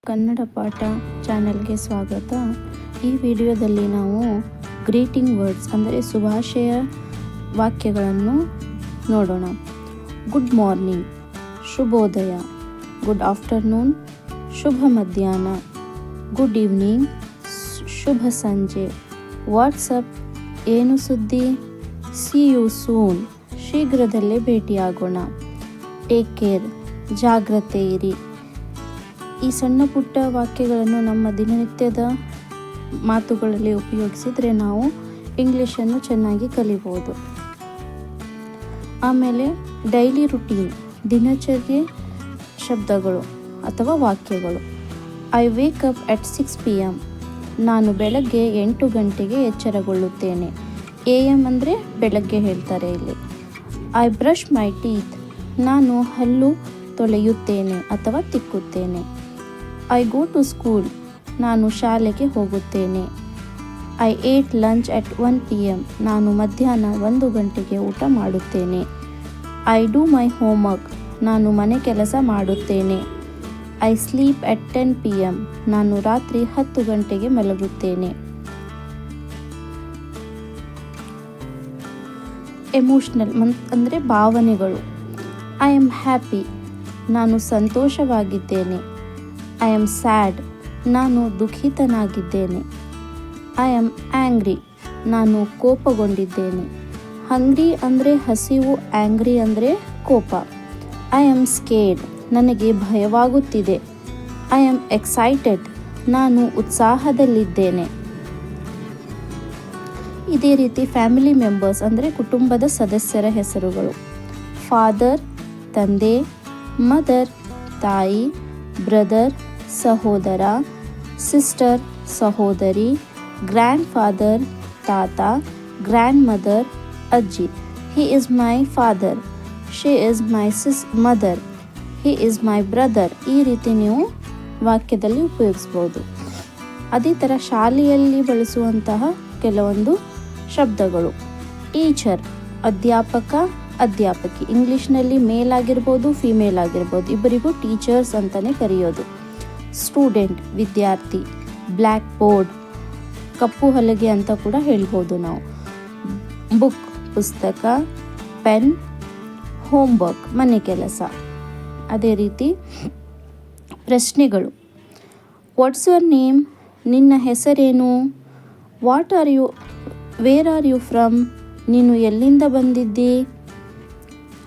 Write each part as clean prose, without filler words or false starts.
ಕನ್ನಡ ಪಾಠ ಚಾನೆಲ್ಗೆ ಸ್ವಾಗತ. ಈ ವಿಡಿಯೋದಲ್ಲಿ ನಾವು ಗ್ರೀಟಿಂಗ್ ವರ್ಡ್ಸ್ ಅಂದರೆ ಶುಭಾಶಯ ವಾಕ್ಯಗಳನ್ನು ನೋಡೋಣ. ಗುಡ್ ಮಾರ್ನಿಂಗ್, ಶುಭೋದಯ. ಗುಡ್ ಆಫ್ಟರ್ನೂನ್, ಶುಭ ಮಧ್ಯಾಹ್ನ. ಗುಡ್ ಈವ್ನಿಂಗ್, ಶುಭ ಸಂಜೆ. ವಾಟ್ಸಪ್, ಏನು ಸುದ್ದಿ. ಸಿ ಯು ಸೂನ್, ಶೀಘ್ರದಲ್ಲೇ ಭೇಟಿಯಾಗೋಣ. ಟೇಕ್ ಕೇರ್, ಜಾಗ್ರತೆ ಇರಿ. ಈ ಸಣ್ಣ ಪುಟ್ಟ ವಾಕ್ಯಗಳನ್ನು ನಮ್ಮ ದಿನನಿತ್ಯದ ಮಾತುಗಳಲ್ಲಿ ಉಪಯೋಗಿಸಿದರೆ ನಾವು ಇಂಗ್ಲೀಷನ್ನು ಚೆನ್ನಾಗಿ ಕಲಿಬೋದು. ಆಮೇಲೆ ಡೈಲಿ ರುಟೀನ್, ದಿನಚರ್ಯೆ ಶಬ್ದಗಳು ಅಥವಾ ವಾಕ್ಯಗಳು. I wake up at 6 PM. ನಾನು ಬೆಳಗ್ಗೆ 8 ಗಂಟೆಗೆ ಎಚ್ಚರಗೊಳ್ಳುತ್ತೇನೆ. AM ಅಂದರೆ ಬೆಳಗ್ಗೆ ಹೇಳ್ತಾರೆ ಇಲ್ಲಿ. I brush my teeth. ನಾನು ಹಲ್ಲು ತೊಳೆಯುತ್ತೇನೆ ಅಥವಾ ತಿಕ್ಕುತ್ತೇನೆ. I go to school. ನಾನು ಶಾಲೆಗೆ ಹೋಗುತ್ತೇನೆ. I ate lunch at 1 PM. ನಾನು ಮಧ್ಯಾಹ್ನ 1 ಗಂಟೆಗೆ ಊಟ ಮಾಡುತ್ತೇನೆ. I do my homework. ನಾನು ಮನೆ ಕೆಲಸ ಮಾಡುತ್ತೇನೆ. I sleep at 10 PM. ನಾನು ರಾತ್ರಿ 10 ಗಂಟೆಗೆ ಮಲಗುತ್ತೇನೆ. ಎಮೋಷ್ನಲ್ ಅಂದರೆ ಭಾವನೆಗಳು. I am happy. ನಾನು ಸಂತೋಷವಾಗಿದ್ದೇನೆ. I am sad. ನಾನು ದುಃಖಿತನಾಗಿದ್ದೇನೆ. I am angry. ನಾನು ಕೋಪಗೊಂಡಿದ್ದೇನೆ. ಹಂಗ್ರಿ ಅಂದರೆ ಹಸಿವು, ಆ್ಯಂಗ್ರಿ ಅಂದರೆ ಕೋಪ. I am scared. ನನಗೆ ಭಯವಾಗುತ್ತಿದೆ. I am excited. ನಾನು ಉತ್ಸಾಹದಲ್ಲಿದ್ದೇನೆ. ಇದೇ ರೀತಿ ಫ್ಯಾಮಿಲಿ ಮೆಂಬರ್ಸ್ ಅಂದರೆ ಕುಟುಂಬದ ಸದಸ್ಯರ ಹೆಸರುಗಳು. ಫಾದರ್, ತಂದೆ. ಮದರ್, ತಾಯಿ. ಬ್ರದರ್, ಸಹೋದರ. ಸಿಸ್ಟರ್, ಸಹೋದರಿ. ಗ್ರ್ಯಾಂಡ್ ಫಾದರ್, ತಾತ. ಗ್ರ್ಯಾಂಡ್ ಮದರ್, ಅಜ್ಜಿ. He is my father. She is my mother. He is my brother. ಈ ರೀತಿ ನೀವು ವಾಕ್ಯದಲ್ಲಿ ಉಪಯೋಗಿಸ್ಬೋದು. ಅದೇ ಥರ ಶಾಲೆಯಲ್ಲಿ ಬಳಸುವಂತಹ ಕೆಲವೊಂದು ಶಬ್ದಗಳು. ಟೀಚರ್, ಅಧ್ಯಾಪಕ, ಅಧ್ಯಾಪಕಿ. ಇಂಗ್ಲೀಷ್ನಲ್ಲಿ ಮೇಲ್ ಆಗಿರ್ಬೋದು, ಫಿಮೇಲ್ ಆಗಿರ್ಬೋದು, ಇಬ್ಬರಿಗೂ ಟೀಚರ್ಸ್ ಅಂತಲೇ ಕರೆಯೋದು. ಸ್ಟೂಡೆಂಟ್, ವಿದ್ಯಾರ್ಥಿ. ಬ್ಲ್ಯಾಕ್ ಬೋರ್ಡ್, ಕಪ್ಪು ಹಲಗೆ ಅಂತ ಕೂಡ ಹೇಳ್ಬೋದು ನಾವು. ಬುಕ್, ಪುಸ್ತಕ. ಪೆನ್, ಹೋಮ್ವರ್ಕ್, ಮನೆ ಕೆಲಸ. ಅದೇ ರೀತಿ ಪ್ರಶ್ನೆಗಳು. What's your name. ನಿನ್ನ ಹೆಸರೇನು. What are you, where are you from. ನೀನು ಎಲ್ಲಿಂದ ಬಂದಿದ್ದಿ.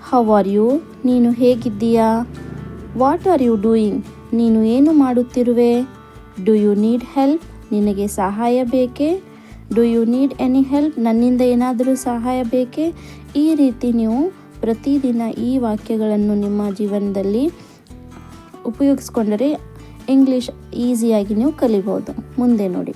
ಹೌ ಆರ್ ಯು, ನೀನು ಹೇಗಿದ್ದೀಯಾ. ವಾಟ್ ಆರ್ ಯು ಡೂಯಿಂಗ್, ನೀನು ಏನು ಮಾಡುತ್ತಿರುವೆ. ಡು ಯು ನೀಡ್ ಹೆಲ್ಪ್, ನಿನಗೆ ಸಹಾಯ ಬೇಕೇ. Do you need any help, ನನ್ನಿಂದ ಏನಾದರೂ ಸಹಾಯ ಬೇಕೇ. ಈ ರೀತಿ ನೀವು ಪ್ರತಿದಿನ ಈ ವಾಕ್ಯಗಳನ್ನು ನಿಮ್ಮ ಜೀವನದಲ್ಲಿ ಉಪಯೋಗಿಸ್ಕೊಂಡರೆ ಇಂಗ್ಲೀಷ್ ಈಸಿಯಾಗಿ ನೀವು ಕಲಿಬೋದು. ಮುಂದೆ ನೋಡಿ.